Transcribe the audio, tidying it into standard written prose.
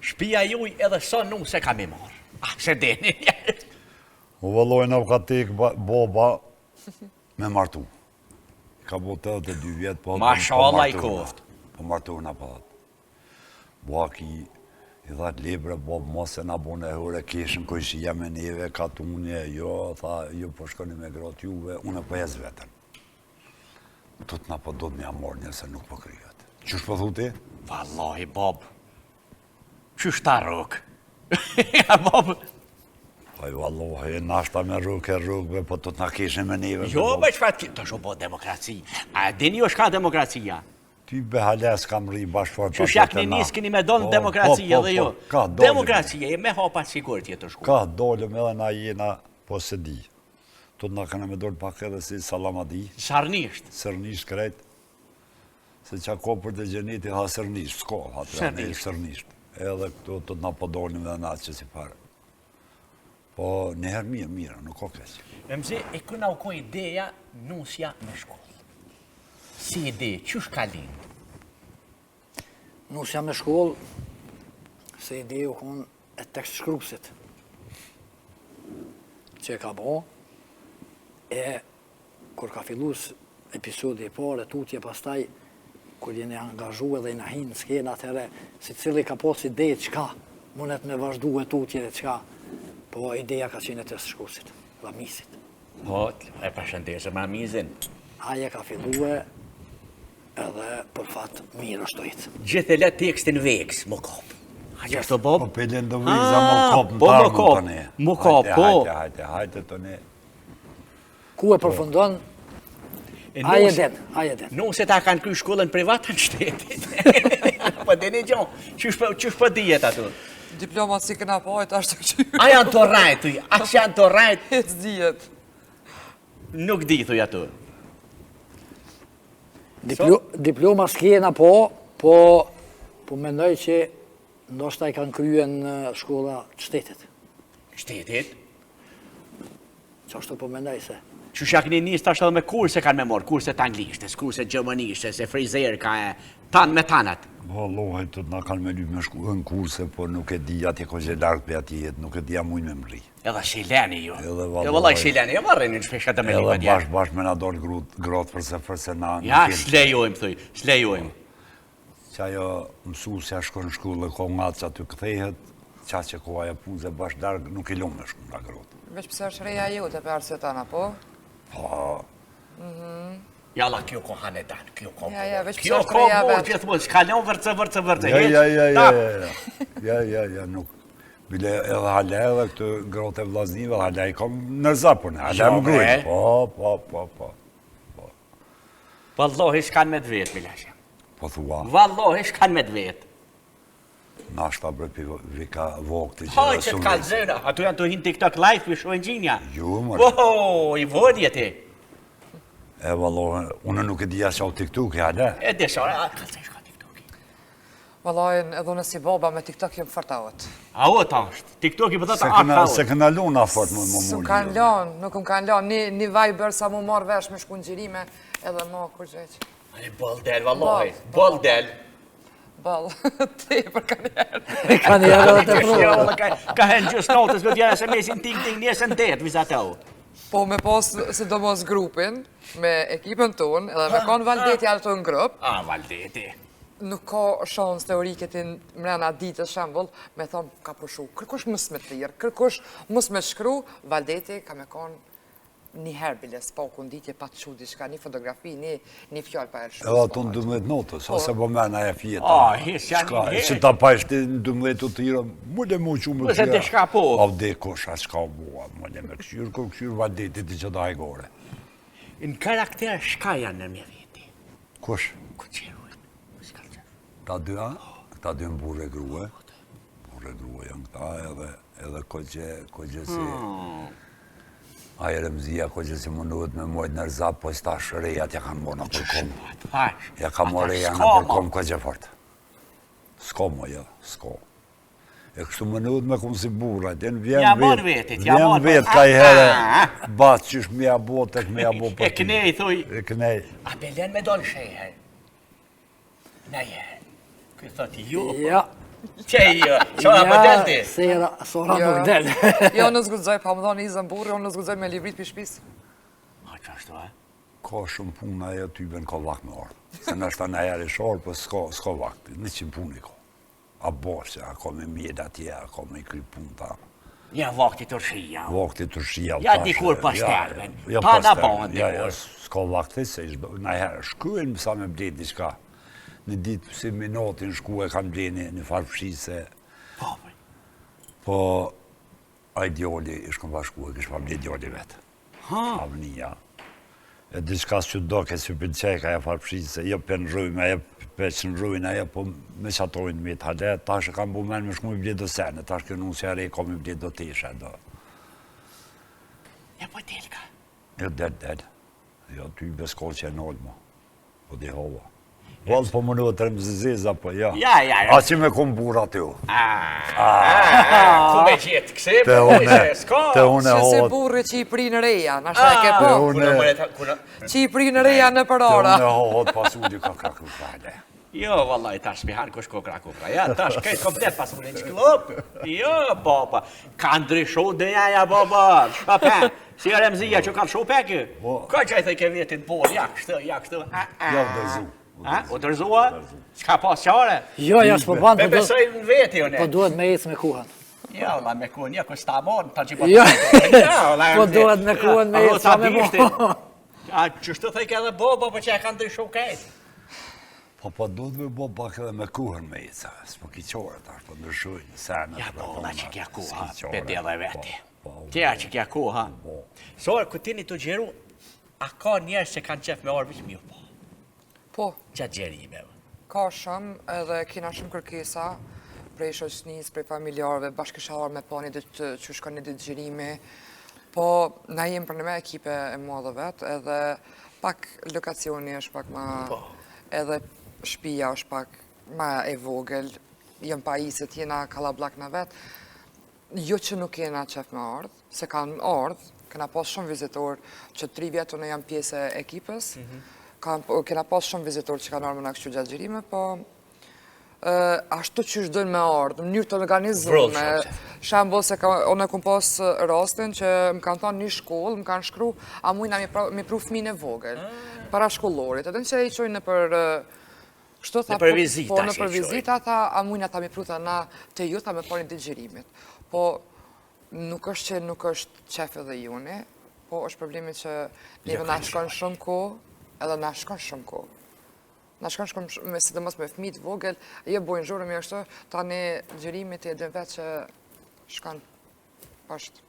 Shpia juj edhe sa nuk se kam i marrë. Se deni. U vëllojnë ka tek boba me martu. Ka bo 82 vjetë, po Mashallah i koft. Po martu në palat. Baki i dhatë libre, bob mos e na bune hore, keshën kojshia me neve, ka tunje, jo, tha, jo po shkoni me gratë juve, unë po jes vetën. Tut na po do të mja morë njëse nuk po kryet. Qysh po thu ti? Wallahi, Bob. Qysh ta ruk? Ja, Bob. Aj, wallahi, nashta me rrugve, po tut na keshën me neve. Jo, me qëfat të shu po demokraci. A dini jo shka demokracia? Ty behales kam rri bashkëfar të Qysh jak një nis keni me donë demokracia dhe jo. Demokracia e me hapa sigur tjetë shku. Ka dolem edhe na jena, po se di. Tut na kanë me dorë pak edhe si salamadi. Sarnisht. Sërnisht krejt. Se qa kopër të gjeniti ha sërnisht, s'ko, ha të sërnisht. Edhe këtu tut na po dolim edhe na që si parë. Po njëherë mirë, nuk o keq. E mëse, e këna u ko ideja nusja me shkollë. Si ide, qysh ka linë? Nusja me shkollë, se ide u konë e tekst shkrupsit. Që e ka bo, e kur ka fillus episodi e pare, tutje pastaj, kur jene angazhu edhe i nahin në skena atëre, si cili ka pos ide qka, mundet me vazhdu e tutje e qka, po ideja ka qenë e tekst shkrupsit, Ramisit. Po, e përshëndesë me Ramizin. Aje ka fillu edhe për fatë mirë është tojtë. Gjithë e le tekstin veks, më kop. A që është Bob? Po pëllin do vizë, më kop në po, tarë më kop, të ne. më kop, po. Hajte të ne. Ku e përfundon, aje den. Nuse ta kanë kry shkollën privat në shtetit. Po dini gjonë, qysh po dijet ato? Diplomat si këna pojt, ashtë të këqyri. A janë të rajt, a që janë të rajt? E të dijet. Nuk di, thuj ato. Diploma s'kjena po mendoj që ndoshta i kanë kryen në shkolla të shtetit. Shtetit? Që është po mendoj se? Që shak një njës tash edhe me kurse kanë me morë, kurse të anglishtes, kurse gjermanishtes, e frizer ka e tanë me tanat. Vallohi, të na kanë me lyp me shku në kurse, por nuk e di ati ko që lartë për ati jetë, nuk e di a mujnë me mri. Edhe shileni ju. Edhe vallaj shileni, e marrin në shpesha të me një edhe bashkë me na dorë grotë përse na... Ja, shlejojmë, thuj, shlejojmë. Qa jo mësu se a shko në shkullë, ko nga që aty këthehet, qa që ko aja punë ze bashkë dargë, nuk i lumë me shku nga grotë. Veç pëse është reja ju të për arsetana, po? Po... Jalla, kjo ko hanedan, kjo ko Ja, veç kjo pëse është ko reja bo, vetë. gjithmonë, shkallon vërce. Ja, nuk... Bile edhe hala edhe këtë grotë e vlaznive, hala i kom nërza për ne, hala më grujnë. Po. Vallohi shkan me dvet, Milashe. Po thua, Vallohi shkan me dvet. nashta brepi vika vokti që Haj dhe që sumë. t'ka zëra, ato janë të hinë TikTok live për shojnë gjinja. Ju, mërë. Po, i vodje ti. E vallohi, unë nuk e dija që au TikTok, hala. E deshore, a ka të shka TikTok. Valojnë edhe në si boba me TikTok jem fërtaot. A o ta është, TikTok i pëtë Se këna luna fort më Nuk mulli. kanë lanë, nuk më kanë lanë. Një Viber sa mu marrë vesh me shku në gjirime, edhe ma kur gjeqë. Ani bol del, vallohi, bol del. Balë, te për ka njerë. Ka njerë edhe të provë. Ka hen gjës notës, këtë janë se mesin ting, njesën det, visa të u. Po me pas si do mos grupin, me ekipën tonë, edhe me konë Valdeti alë të në grupë, A, Valdeti. nuk ka shans teorike të mrena ditës shembull, me thonë ka përshu, kërkush mës me thirë, kërkush mës me shkru, Valdeti ka me konë një herë bile s'po kunditje pa të shu diçka, një fotografi, një fjallë pa e shu. Edhe ato në 12 notës, ose po mena e fjeta. Hes janë një herë. Që ta pashti në 12 të tira, mule mu që më Mëse të shka po. Avde kosha s'ka bua, mule me këshyrë, kur këshyrë Valdetit i që da e gore. Në karakter shka janë në mje veti. Kush? Ku qerujnë, Ta dy, a? Këta dy në burre grue. Burre grue janë këta edhe kogje si... Ajere mzia kogje si munduhet me mojtë nërza, po s'ta shërejat ja kanë mona për kom. Ja ka more janë për kom kogje fort. S'ko mo, ja, s'ko. E kështu munduhet me kom si burrat, e në Ja mor vetit, ja mor vetë ka i herë, batë qysh me abo, tek me abo për E knej, thuj. E knej. A belen me dollë sheher. Na je. Këtë thot ju. Ja, Qej, qora për delti. Sora nuk del. Jo, në zgudzoj, pa më thonë izën burri, unë në zgudzoj me livrit për shpis. A, që ashtu, e? Ka shumë punë ajo typen ka vakt me ardhë. Se në është në herë i shorë, për s'ka vakt. 100 punë i ka. A bosë, a ka me mjeda atje, a ka me kry punë ta. Ja, vakti të rshia. Vakti të rshia. Ja, dikur pas termen. Pa në bandë, dikur. S'ka vakti, se në herë shkuen, sa me bledi diçka. Në ditë si minutin shku e kam bleni në farfshise. Po, a i djoli, ishkëm bashku e kishë pa bledi djoli vetë. Avnia. E diçka që do ke si pëlqeka e farfshise, jo për në rrujme, jo për që në rrujme, jo po me qatojnë me të hale, tash e kam bu men me shku me bledo sene, tash kënu se are kam me bledo teshe, do. Ja, po delka. Jo, del. Jo, ty besko që e nolë mo, po di hova. Valë po më në të rëmëzizeza, po ja. Ja. A që me kom burat ju. Ku me gjithë, këse, Te une, te une Që se hot. burri që i prinë reja, në shta e ke po. Që i prinë reja në për Te ora. une hot pasuri ka kraku fale. Jo, vallaj, tash mi hanë kush ko Krakova. Ja, tash kejtë komplet pas unë në klub. Jo, baba. Ka ndryshu dëja, baba. Shpapen. Si Remzia që ka lëshu pekë. Ka që e thej ke vjetit bol, ja kështu. Ja, vëzu. U dërzua? S'ka pas qare? Jo, s'po ban, Me besoj në veti, une. po duhet me ecë me kuhën. Ja, la me kuën, ja, ku s'ta morën, ta që Jo, po duhet me kuhën me ecë, sa me mo. A, qështu thej ke edhe boba, po që e ka ndryshu kejtë. Po duhet me bo pak edhe me kuhën me ica, s'po ki qore tash, po ndryshujnë, senët. Ja, bola që kja kuha, s'ki qore. për dhe veti. Po, Tja që kja kuha. Sorë, ku tini të gjeru, a ka njerës që kanë qef me orë vishë mirë po? Po, Gjatë gjerimeve. ka shumë edhe kina shumë kërkesa prej shoqënisë, prej familjarëve, bashkëshorë me po një ditë që shkon një ditë gjerimi. Po, na jem për në me ekipe e madhe vetë, edhe pak lokacioni është pak ma... Edhe shpia është pak ma e vogël, jem pa iset, jena kalablak në vetë. Jo që nuk jena qef me ardhë, se kanë ardhë, kena pas shumë vizitor që 3 vjetë unë jam pjesë e ekipës, kena pas shumë vizitor që kanë ardhë me në kështu gjatë gjirime, po ashtu që shdojnë me ardhë, në mënyrë të organizume, shambull se unë e kom pas rastin që më kanë thonë një shkollë, më kanë shkru, a mujna mi pru fëmijën e vogël, para shkollorit, edhe në që e i qojnë në për... Në për vizita, po, në për vizita, tha, a mujna ta mi pru ta na të ju, ta me po një ditë gjirimit. Po, nuk është që nuk është qef edhe juni, po është problemi që njëve na shkon shumë ko, edhe na shkon shumë ko. Na shkon shumë, me sidomos me fëmijë të vogël, jo bojnë zhurëm e ashtu, tani gjirimit e edhe vetë që shkon, është.